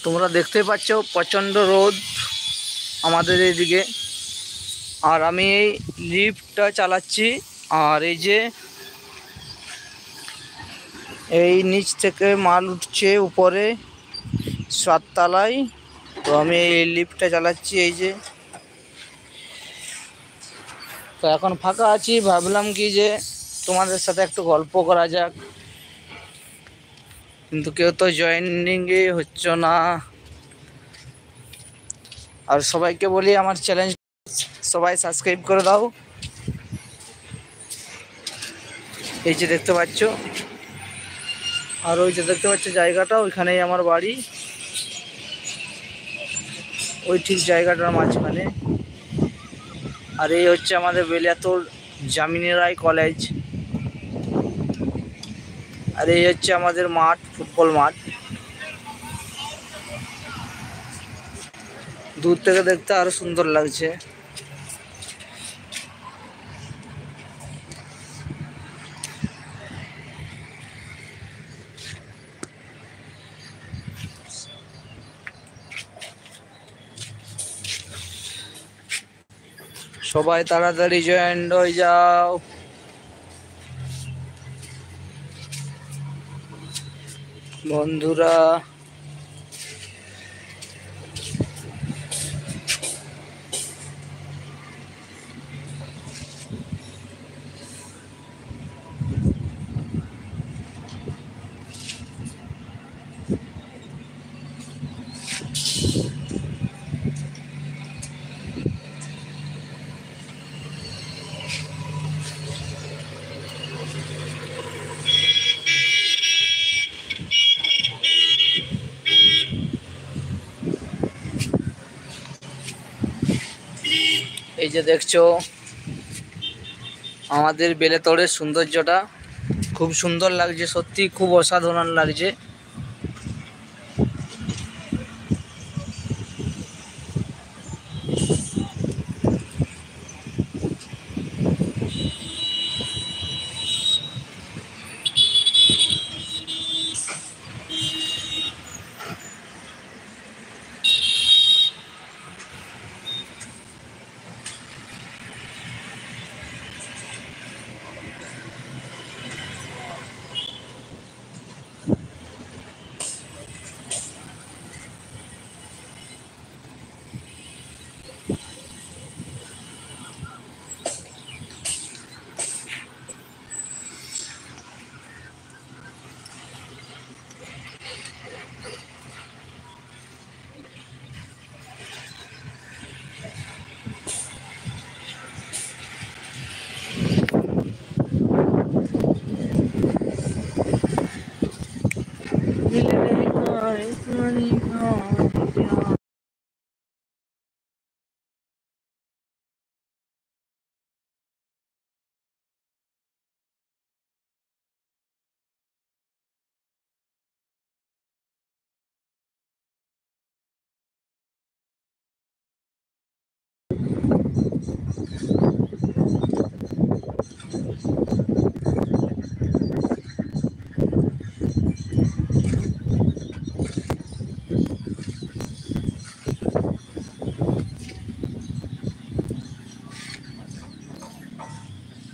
তোমরা দেখতে পাচ্ছ প্রচণ্ড রোদ আমাদের এইদিকে। আর আমি এই লিফটটা চালাচ্ছি। আর এই যে এই নিচ থেকে মাল উঠছে উপরে 7 তলায়। তো আমি এই লিফটটা চালাচ্ছি। এই যে তো এখন ফাঁকা আছি, ভাবলাম কি যে তোমাদের সাথে একটু গল্প করা যাক, কিন্তু কেউ তো জয়েনিংই হচ্ছে না। আর সবাইকে বলি আমার চ্যালেঞ্জ সবাই সাবস্ক্রাইব করে দাও। এই যে দেখতে পাচ্ছ, আর ওই যে দেখতে পাচ্ছ জায়গাটা, ওইখানেই আমার বাড়ি, ওই ঠিক জায়গাটার মাঝখানে। আর এই হচ্ছে আমাদের বেলিয়াতোর জামিনী রায় কলেজ। আর এই হচ্ছে আমাদের মাঠ, ফুটবল মাঠ। দূর থেকে দেখতে আরো সুন্দর লাগছে। সবাই তাড়াতাড়ি জয়েন হয়ে যাও বন্ধুরা। এই যে দেখছো আমাদের বেলেতোড়ের সৌন্দর্যটা খুব সুন্দর লাগছে, সত্যি খুব অসাধারণ লাগছে।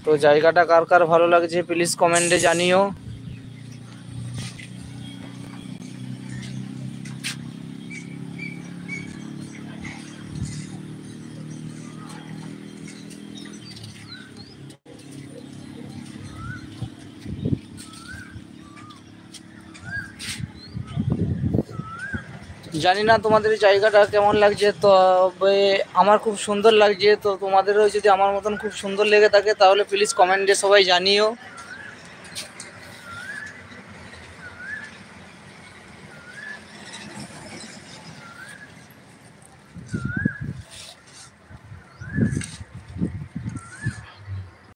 তো জায়গাটা কার কার ভালো লাগছে প্লিজ কমেন্টে জানিও। জানি না তোমাদের এই জায়গাটা কেমন লাগছে, তবে আমার খুব সুন্দর লাগছে। তো তোমাদেরও যদি আমার মতন খুব সুন্দর লেগে থাকে তাহলে প্লিজ কমেন্টে সবাই জানিও।